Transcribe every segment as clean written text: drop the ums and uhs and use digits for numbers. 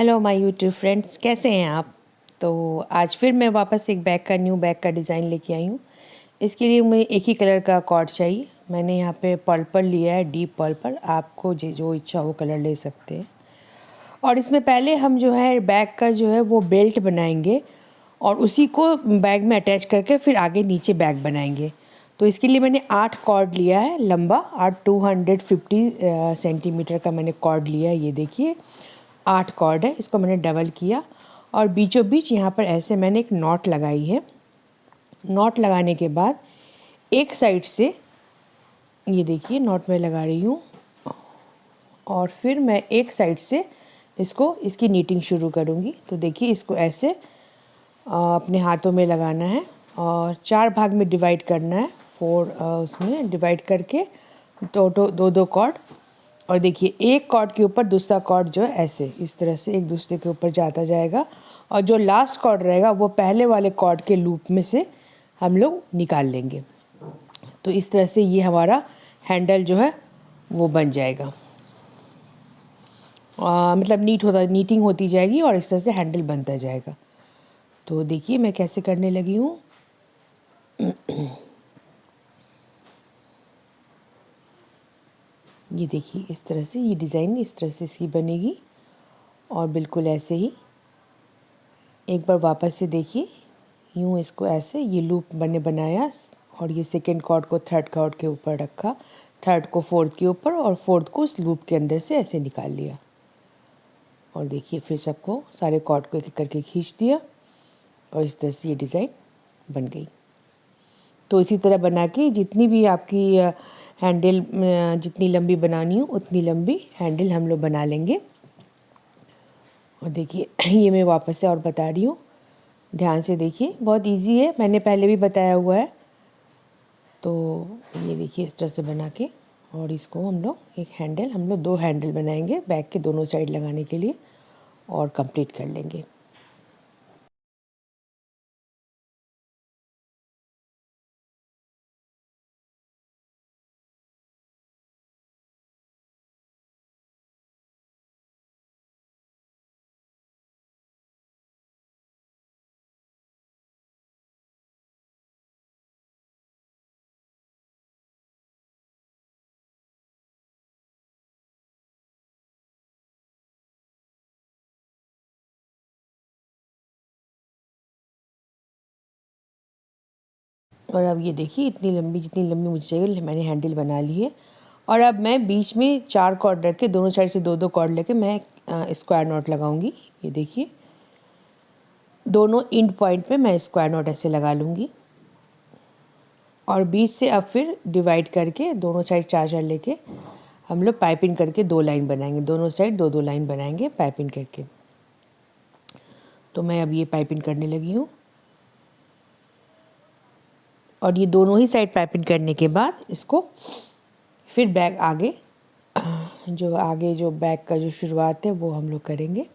Hello my YouTube friends, कैसे हैं आप। तो आज फिर मैं वापस एक न्यू बैग का डिज़ाइन लेके आई हूँ। इसके लिए मुझे एक ही कलर का कॉर्ड चाहिए। मैंने यहाँ पे पर्पल लिया है, डीप पर्पल। आपको जो इच्छा हो कलर ले सकते हैं। और इसमें पहले हम जो है बैग का जो है वो बेल्ट बनाएंगे और उसी को बैग में अटैच करके फिर आगे नीचे बैग बनाएंगे। तो इसके लिए मैंने 8 कॉर्ड लिया है, लंबा 250 सेंटीमीटर का मैंने कॉर्ड लिया है। ये देखिए 8 कॉर्ड है, इसको मैंने डबल किया और बीचों बीच यहाँ पर ऐसे मैंने एक नॉट लगाई है। नॉट लगाने के बाद एक साइड से ये देखिए नॉट मैं लगा रही हूँ और फिर मैं एक साइड से इसकी नीटिंग शुरू करूँगी। तो देखिए इसको ऐसे अपने हाथों में लगाना है और 4 भाग में डिवाइड करना है। 4 उसमें डिवाइड करके दो कॉर्ड, और देखिए एक कॉर्ड के ऊपर दूसरा कॉर्ड जो है ऐसे इस तरह से एक दूसरे के ऊपर जाता जाएगा और जो लास्ट कॉर्ड रहेगा वो पहले वाले कॉर्ड के लूप में से हम लोग निकाल लेंगे। तो इस तरह से ये हमारा हैंडल जो है वो बन जाएगा। मतलब नीटिंग होती जाएगी और इस तरह से हैंडल बनता जाएगा। तो देखिए मैं कैसे करने लगी हूँ। ये देखिए इस तरह से ये डिज़ाइन इस तरह से इसकी बनेगी और बिल्कुल ऐसे ही एक बार वापस से देखिए यूँ इसको ऐसे ये लूप बनाया और ये सेकेंड कॉर्ड को थर्ड कॉर्ड के ऊपर रखा, थर्ड को फोर्थ के ऊपर और फोर्थ को उस लूप के अंदर से ऐसे निकाल लिया। और देखिए फिर सबको सारे कॉर्ड को एक एक करके खींच दिया और इस तरह से ये डिज़ाइन बन गई। तो इसी तरह बना के जितनी भी आपकी हैंडल जितनी लंबी बनानी हो उतनी लंबी हैंडल हम लोग बना लेंगे। और देखिए ये मैं वापस से और बता रही हूँ, ध्यान से देखिए, बहुत इजी है, मैंने पहले भी बताया हुआ है। तो ये देखिए इस तरह से बना के और इसको हम लोग 2 हैंडल बनाएंगे बैग के दोनों साइड लगाने के लिए और कंप्लीट कर लेंगे। और अब ये देखिए जितनी लंबी मुझे चाहिए मैंने हैंडल बना ली है। और अब मैं बीच में 4 कॉर्ड रख के दोनों साइड से 2-2 कॉर्ड लेके मैं स्क्वायर नॉट लगाऊंगी। ये देखिए दोनों एंड पॉइंट पे मैं स्क्वायर नॉट ऐसे लगा लूँगी और बीच से अब फिर डिवाइड करके दोनों साइड 4-4 लेके हम लोग पाइपिंग करके 2 लाइन बनाएंगे, दोनों साइड 2-2 लाइन बनाएंगे पाइपिंग करके। तो मैं अब ये पाइपिंग करने लगी हूँ और ये दोनों ही साइड पाइपिंग करने के बाद इसको फिर बैग आगे जो बैग का जो शुरुआत है वो हम लोग करेंगे।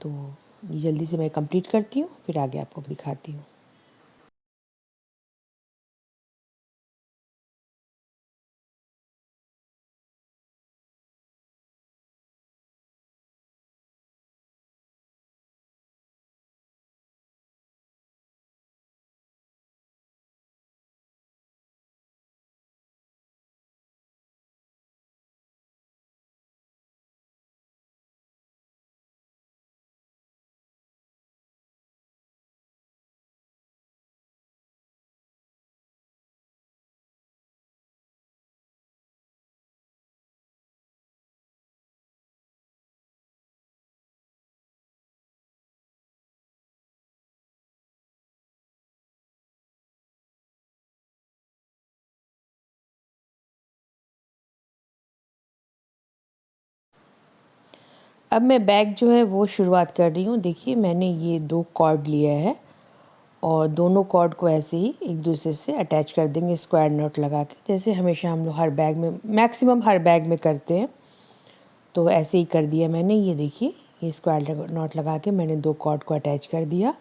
तो ये जल्दी से मैं कंप्लीट करती हूँ फिर आगे आपको दिखाती हूँ। अब मैं बैग जो है वो शुरुआत कर रही हूँ। देखिए मैंने ये 2 कॉर्ड लिया है और दोनों कॉर्ड को ऐसे ही एक दूसरे से अटैच कर देंगे स्क्वायर नॉट लगा के, जैसे हमेशा हम लोग हर बैग में मैक्सिमम हर बैग में करते हैं। तो ऐसे ही कर दिया मैंने। ये देखिए ये स्क्वायर नॉट लगा के मैंने 2 कॉर्ड को अटैच कर दिया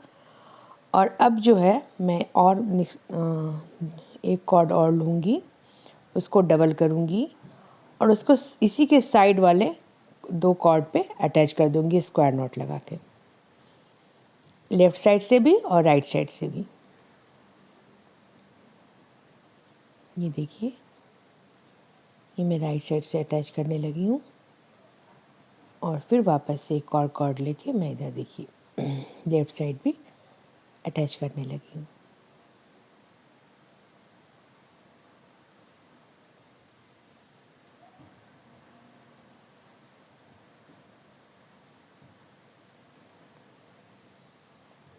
और अब जो है मैं और एक कॉर्ड और लूँगी, उसको डबल करूँगी और उसको इसी के साइड वाले दो कॉर्ड पे अटैच कर दूँगी स्क्वायर नॉट लगा के, लेफ़्ट साइड से भी और राइट साइड से भी। ये देखिए, ये मैं राइट साइड से अटैच करने लगी हूँ और फिर वापस से एक और कॉर्ड लेके मैं इधर देखिए लेफ़्ट साइड भी अटैच करने लगी हूँ।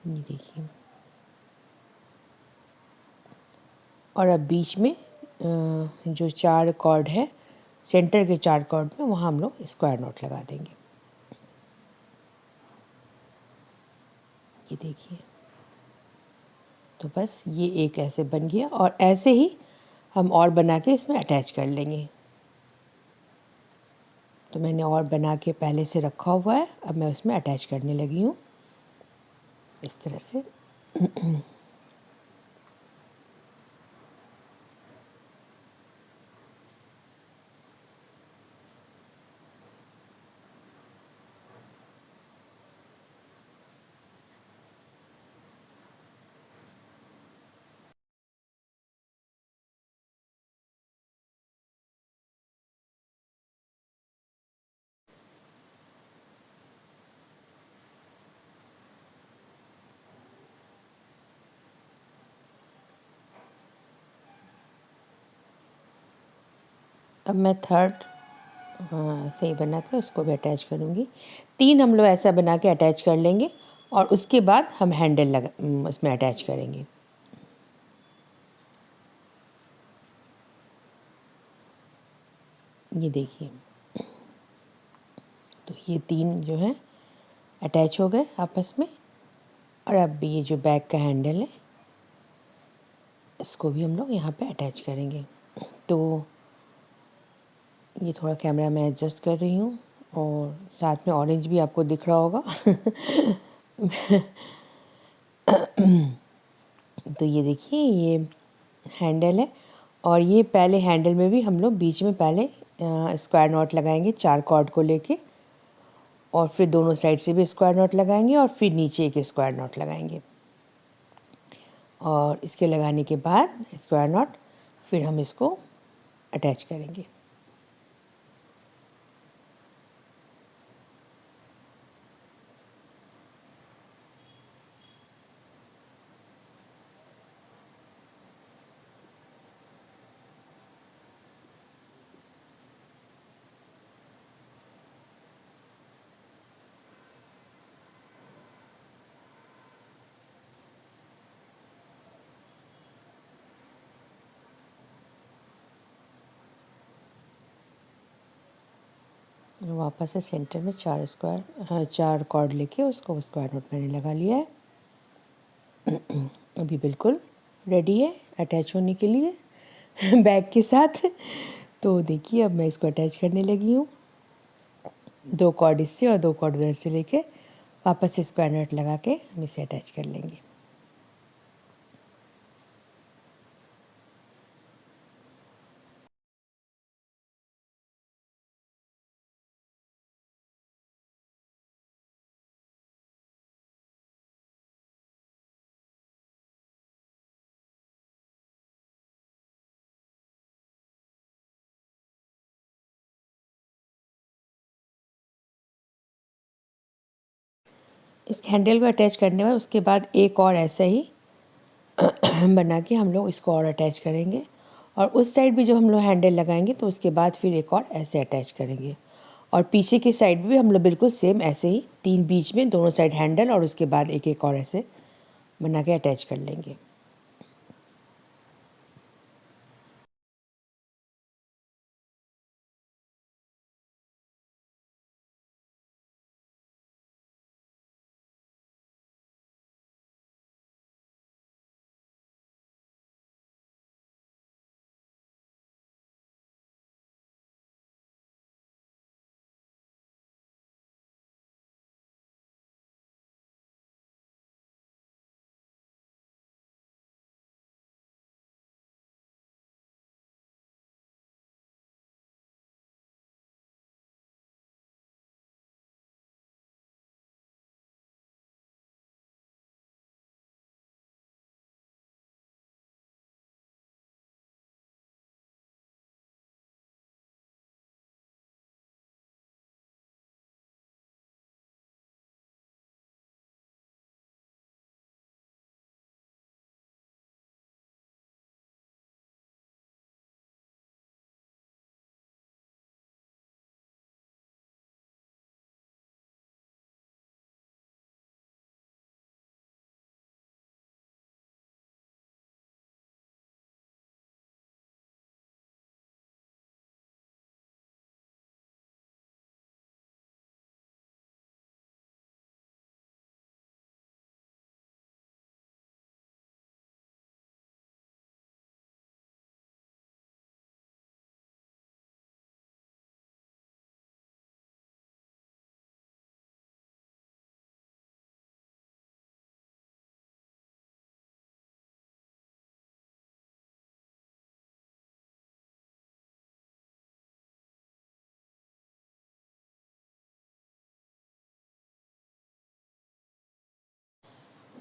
ये देखिए, और अब बीच में जो 4 कॉर्ड है, सेंटर के 4 कॉर्ड में वहाँ हम लोग स्क्वायर नॉट लगा देंगे। ये देखिए, तो बस ये एक ऐसे बन गया और ऐसे ही हम और बना के इसमें अटैच कर लेंगे। तो मैंने और बना के पहले से रखा हुआ है, अब मैं उसमें अटैच करने लगी हूँ इस तरह से। अब मैं थर्ड सही बना के उसको भी अटैच करूँगी। 3 हम लोग ऐसा बना के अटैच कर लेंगे और उसके बाद हम हैंडल उसमें अटैच करेंगे। ये देखिए, तो ये 3 जो हैं अटैच हो गए आपस में। और अब ये जो बैक का हैंडल है इसको भी हम लोग यहाँ पे अटैच करेंगे। तो ये थोड़ा कैमरा मैं एडजस्ट कर रही हूँ और साथ में ऑरेंज भी आपको दिख रहा होगा। तो ये देखिए, ये हैंडल है और ये पहले हैंडल में भी हम लोग बीच में पहले स्क्वायर नॉट लगाएंगे 4 कॉर्ड को लेके, और फिर दोनों साइड से भी स्क्वायर नॉट लगाएंगे और फिर नीचे एक स्क्वायर नॉट लगाएंगे। और इसके लगाने के बाद स्क्वायर नॉट फिर हम इसको अटैच करेंगे। वापस से सेंटर में 4 कॉर्ड लेके उसको स्क्वायर नॉट मैंने लगा लिया है। अभी बिल्कुल रेडी है अटैच होने के लिए बैग के साथ। तो देखिए, अब मैं इसको अटैच करने लगी हूँ। 2 कॉर्ड इससे और 2 कॉर्ड उधर से लेके वापस से स्क्वायर नट लगा के हम इसे अटैच कर लेंगे। इस हैंडल को अटैच करने में उसके बाद एक और ऐसा ही बना के हम लोग इसको और अटैच करेंगे, और उस साइड भी जब हम लोग हैंडल लगाएंगे तो उसके बाद फिर एक और ऐसे अटैच करेंगे, और पीछे की साइड भी हम लोग बिल्कुल सेम ऐसे ही 3 बीच में दोनों साइड हैंडल और उसके बाद एक एक और ऐसे बना के अटैच कर लेंगे।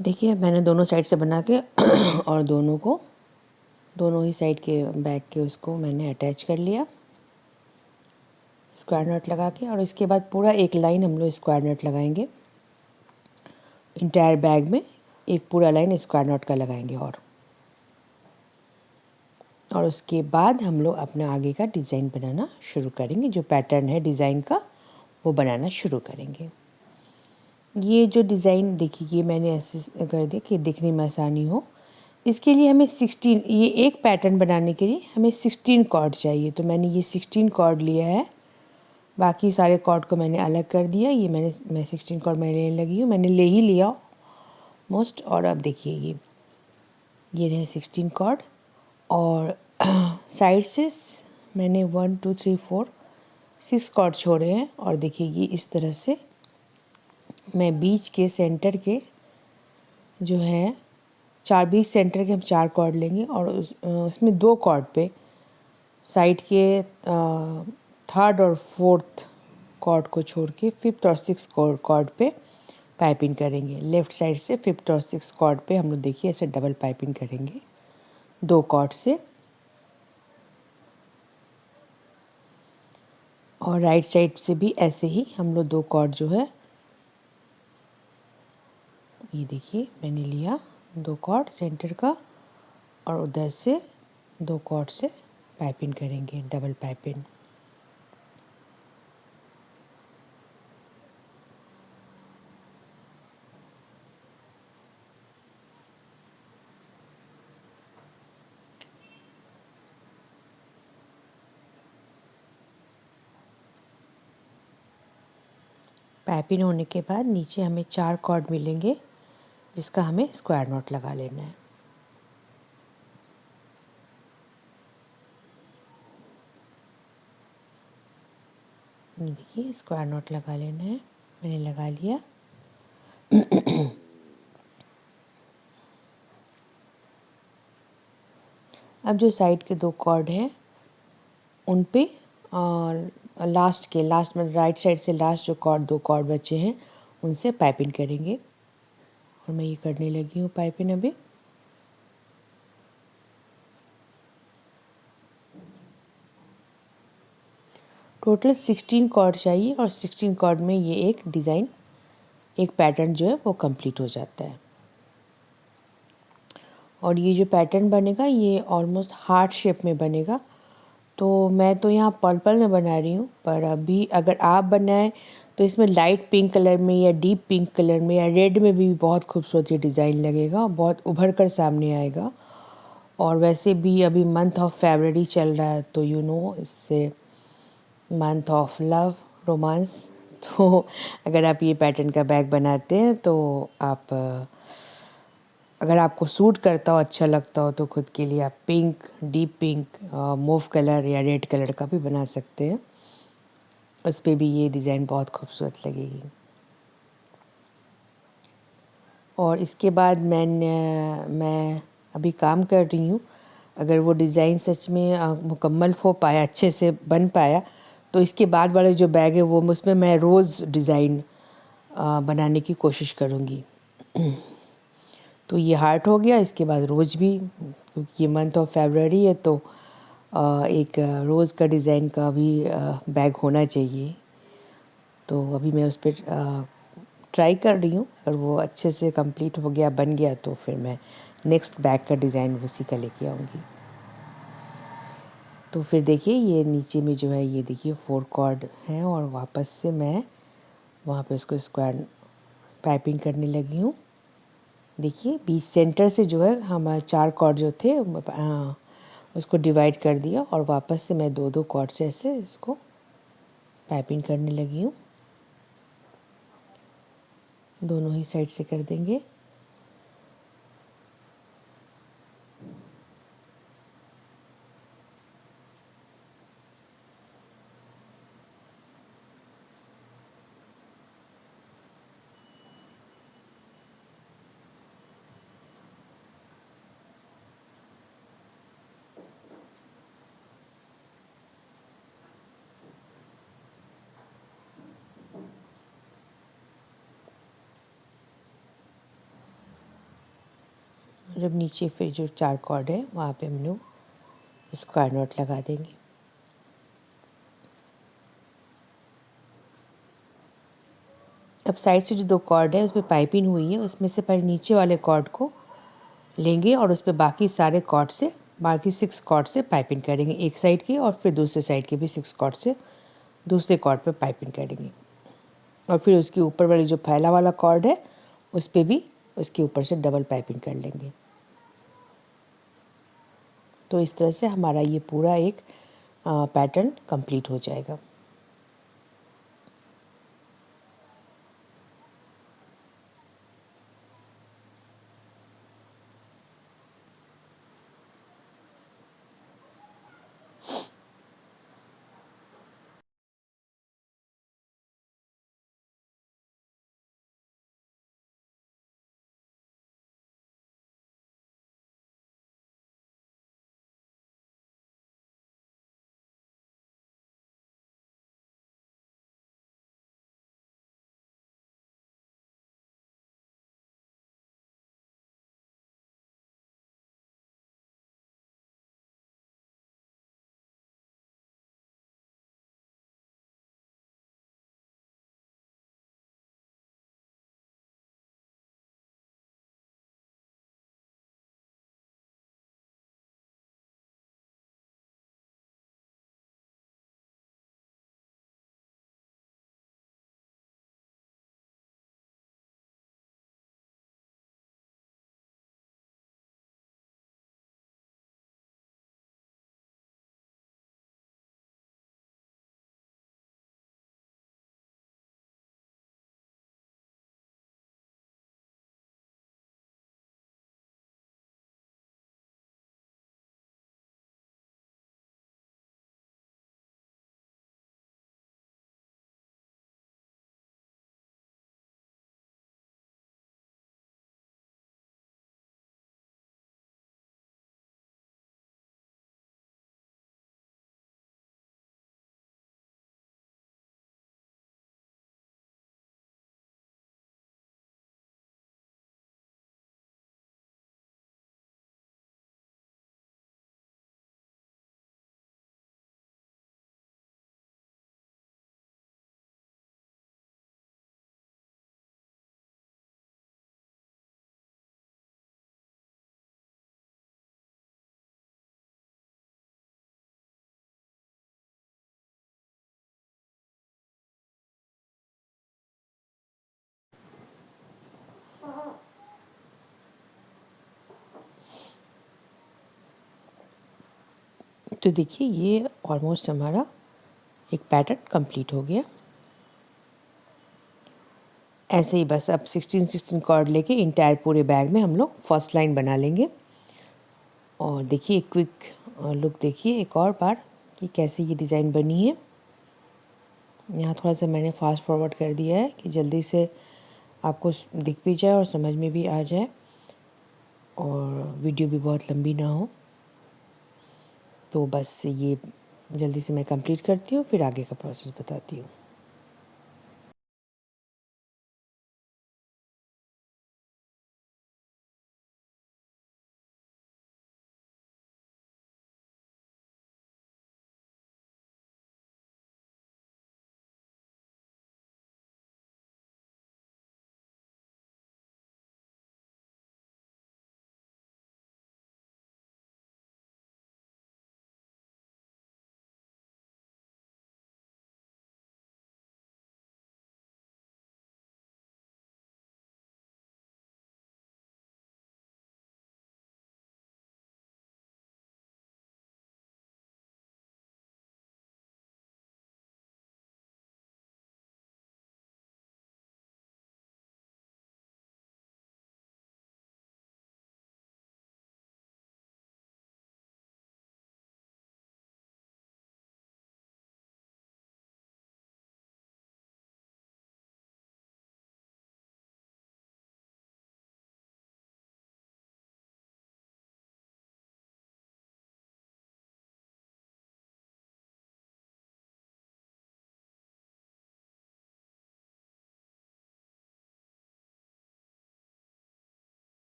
देखिए मैंने दोनों साइड से बना के और दोनों ही साइड के बैक के उसको मैंने अटैच कर लिया स्क्वायर नट लगा के। और इसके बाद पूरा एक लाइन हम लोग स्क्वायर नट लगाएंगे इंटायर बैग में, एक पूरा लाइन स्क्वायर नट का लगाएंगे। और उसके बाद हम लोग अपना आगे का डिज़ाइन बनाना शुरू करेंगे, जो पैटर्न है डिज़ाइन का वो बनाना शुरू करेंगे। ये जो डिज़ाइन देखिए ये मैंने ऐसे कर दिया कि दिखने में आसानी हो। इसके लिए हमें 16, ये एक पैटर्न बनाने के लिए हमें 16 कॉर्ड चाहिए, तो मैंने ये 16 कॉर्ड लिया है। बाकी सारे कॉर्ड को मैंने अलग कर दिया। ये मैं 16 कॉर्ड मैं लेने लगी हूँ, मैंने ले ही लिया मोस्ट। और अब देखिए ये रहे 16 कॉर्ड और साइड से मैंने 1 2 3 4 6 कॉर्ड छोड़े हैं। और देखिए ये इस तरह से मैं बीच के सेंटर के जो है बीच सेंटर के हम 4 कॉर्ड लेंगे और उसमें 2 कॉर्ड पे साइड के थर्ड और फोर्थ कॉर्ड को छोड़ के फिफ्थ और सिक्स कॉर्ड पे पाइपिंग करेंगे। लेफ़्ट साइड से फिफ्थ और सिक्स कॉर्ड पे हम लोग देखिए ऐसे डबल पाइपिंग करेंगे 2 कॉर्ड से। और राइट साइड से भी ऐसे ही हम लोग 2 कॉर्ड जो है, ये देखिए मैंने लिया 2 कॉर्ड सेंटर का और उधर से 2 कॉर्ड से पाइपिंग करेंगे डबल पाइपिंग। पाइपिंग होने के बाद नीचे हमें 4 कॉर्ड मिलेंगे जिसका हमें स्क्वायर नॉट लगा लेना है। ये देखिए स्क्वायर नॉट लगा लेना है, मैंने लगा लिया। अब जो साइड के 2 कॉर्ड हैं उन पे लास्ट में राइट साइड से लास्ट जो 2 कॉर्ड बचे हैं उनसे पाइपिंग करेंगे। और मैं ये करने लगी हूँ पाइपिंग अभी। टोटल 16 कॉर्ड चाहिए और 16 कॉर्ड में ये एक डिज़ाइन, एक पैटर्न जो है वो कंप्लीट हो जाता है। और ये जो पैटर्न बनेगा ये ऑलमोस्ट हार्ट शेप में बनेगा। तो मैं तो यहाँ पर्पल में बना रही हूँ, पर अभी अगर आप बनाएं तो इसमें लाइट पिंक कलर में या डीप पिंक कलर में या रेड में भी बहुत खूबसूरत ये डिज़ाइन लगेगा, बहुत उभर कर सामने आएगा। और वैसे भी अभी मंथ ऑफ फरवरी चल रहा है तो इससे मंथ ऑफ लव रोमांस। तो अगर आप ये पैटर्न का बैग बनाते हैं तो आप अगर आपको सूट करता हो, अच्छा लगता हो, तो खुद के लिए आप pink, deep pink, move colour या रेड कलर का भी बना सकते हैं। उस पे भी ये डिज़ाइन बहुत खूबसूरत लगेगी। और इसके बाद मैं अभी काम कर रही हूँ। अगर वो डिज़ाइन सच में मुकम्मल हो पाया, अच्छे से बन पाया, तो इसके बाद वाले जो बैग है वो उसमें मैं रोज़ डिज़ाइन बनाने की कोशिश करूँगी। तो ये हार्ट हो गया, इसके बाद रोज़ भी, क्योंकि ये मंथ ऑफ फरवरी है तो एक रोज़ का डिज़ाइन का भी बैग होना चाहिए। तो अभी मैं उस पर ट्राई कर रही हूँ। अगर वो अच्छे से कंप्लीट हो गया, बन गया, तो फिर मैं नेक्स्ट बैग का डिज़ाइन उसी का लेके आऊँगी। तो फिर देखिए ये नीचे में जो है ये देखिए 4 कॉर्ड हैं और वापस से मैं वहाँ पे उसको स्क्वायर पाइपिंग करने लगी हूँ। देखिए बीच सेंटर से जो है हमारे 4 कॉर्ड जो थे उसको डिवाइड कर दिया और वापस से मैं 2-2 कॉर्ड से ऐसे इसको पाइपिंग करने लगी हूँ। दोनों ही साइड से कर देंगे। जब नीचे फिर जो 4 कॉर्ड है वहाँ पे हम लोग स्क्वायर नॉट लगा देंगे। अब साइड से जो 2 कॉर्ड है उसमें पाइपिंग हुई है, उसमें से पहले नीचे वाले कॉर्ड को लेंगे और उस पे बाकी सारे कॉर्ड से, बाकी 6 कॉर्ड से पाइपिंग करेंगे, एक साइड की और फिर दूसरे साइड के भी 6 कॉर्ड से दूसरे कॉर्ड पे पाइपिंग करेंगे। और फिर उसके ऊपर वाली जो फैला वाला कॉर्ड है उस पे भी उसके ऊपर से डबल पाइपिंग कर लेंगे। तो इस तरह से हमारा ये पूरा एक पैटर्न कंप्लीट हो जाएगा। तो देखिए ये ऑलमोस्ट हमारा एक पैटर्न कंप्लीट हो गया। ऐसे ही बस अब 16 कॉर्ड लेके इंटायर पूरे बैग में हम लोग फर्स्ट लाइन बना लेंगे। और देखिए क्विक लुक देखिए एक और बार कि कैसे ये डिज़ाइन बनी है। यहाँ थोड़ा सा मैंने फास्ट फॉरवर्ड कर दिया है कि जल्दी से आपको दिख भी जाए और समझ में भी आ जाए और वीडियो भी बहुत लंबी ना हो। तो बस ये जल्दी से मैं कंप्लीट करती हूँ, फिर आगे का प्रोसेस बताती हूँ।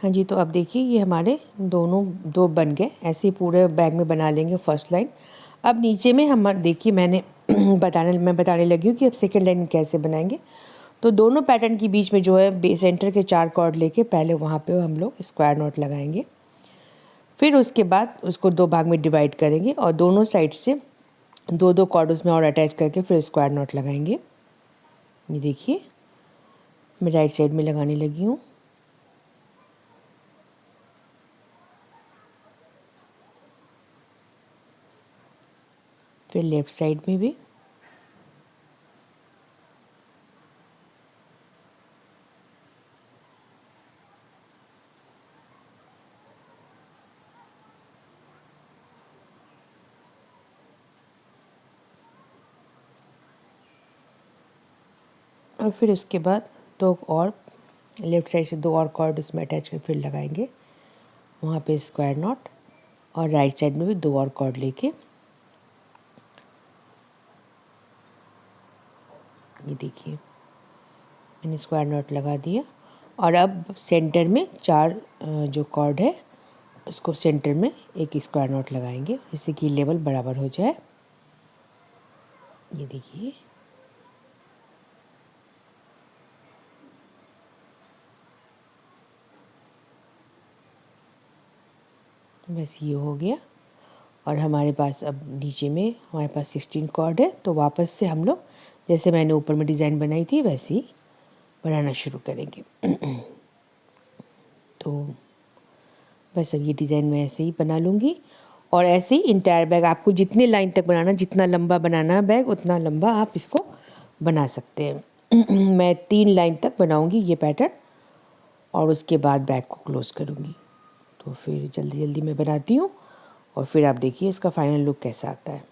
हाँ जी, तो अब देखिए ये हमारे दोनों 2 बन गए। ऐसे ही पूरे बैग में बना लेंगे फर्स्ट लाइन। अब नीचे में हम देखिए मैं बताने लगी हूँ कि अब सेकंड लाइन कैसे बनाएंगे। तो दोनों पैटर्न के बीच में जो है सेंटर के 4 कॉर्ड लेके पहले वहाँ पे हम लोग स्क्वायर नॉट लगाएंगे। फिर उसके बाद उसको 2 भाग में डिवाइड करेंगे और दोनों साइड से 2-2 कॉर्ड उसमें और अटैच करके फिर स्क्वायर नॉट लगाएंगे। ये देखिए मैं राइट साइड में लगाने लगी हूँ। फिर लेफ़्ट साइड में भी। और फिर उसके बाद 2 और लेफ़्ट साइड से 2 और कॉर्ड उसमें अटैच कर फिर लगाएंगे वहाँ पे स्क्वायर नॉट। और राइट साइड में भी 2 और कॉर्ड लेके ये देखिए मैंने स्क्वायर नॉट लगा दिया। और अब सेंटर में 4 जो कॉर्ड है उसको सेंटर में एक स्क्वायर नॉट लगाएंगे जिससे कि लेवल बराबर हो जाए। ये देखिए बस ये हो गया। और हमारे पास अब नीचे में हमारे पास 16 कॉर्ड है। तो वापस से हम लोग जैसे मैंने ऊपर में डिज़ाइन बनाई थी वैसे ही बनाना शुरू करेंगे। तो बस अब ये डिज़ाइन मैं ऐसे ही बना लूँगी। और ऐसे ही इंटायर बैग आपको जितने लाइन तक बनाना, जितना लंबा बनाना है बैग उतना लंबा आप इसको बना सकते हैं। मैं 3 लाइन तक बनाऊँगी ये पैटर्न और उसके बाद बैग को क्लोज़ करूँगी। तो फिर जल्दी जल्दी मैं बनाती हूँ और फिर आप देखिए इसका फाइनल लुक कैसा आता है।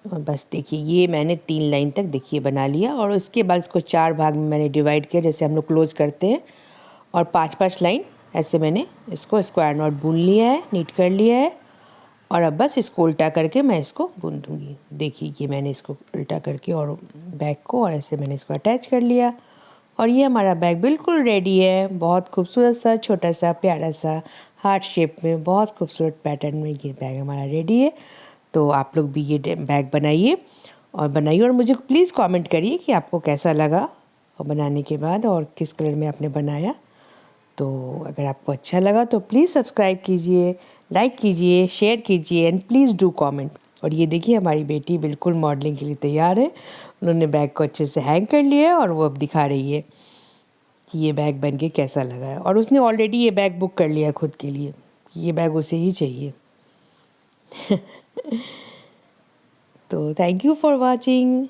और बस देखिए ये मैंने 3 लाइन तक देखिए बना लिया और उसके बाद इसको 4 भाग में मैंने डिवाइड किया जैसे हम लोग क्लोज़ करते हैं, और 5-5 लाइन ऐसे मैंने इसको स्क्वायर नॉट बुन लिया है, नीट कर लिया है। और अब बस इसको उल्टा करके मैं इसको बुन दूँगी। देखिए ये मैंने इसको उल्टा करके और बैग को और ऐसे मैंने इसको अटैच कर लिया और ये हमारा बैग बिल्कुल रेडी है। बहुत खूबसूरत सा, छोटा सा, प्यारा सा, हार्ट शेप में, बहुत खूबसूरत पैटर्न में ये बैग हमारा रेडी है। तो आप लोग भी ये बैग बनाइए और मुझे प्लीज़ कमेंट करिए कि आपको कैसा लगा और बनाने के बाद और किस कलर में आपने बनाया। तो अगर आपको अच्छा लगा तो प्लीज़ सब्सक्राइब कीजिए, लाइक कीजिए, शेयर कीजिए एंड प्लीज़ डू कमेंट। और ये देखिए हमारी बेटी बिल्कुल मॉडलिंग के लिए तैयार है। उन्होंने बैग को अच्छे से हैंग कर लिया है और वो अब दिखा रही है कि ये बैग बन के कैसा लगा है। और उसने ऑलरेडी ये बैग बुक कर लिया है खुद के लिए, ये बैग उसे ही चाहिए। तो थैंक यू फॉर वॉचिंग।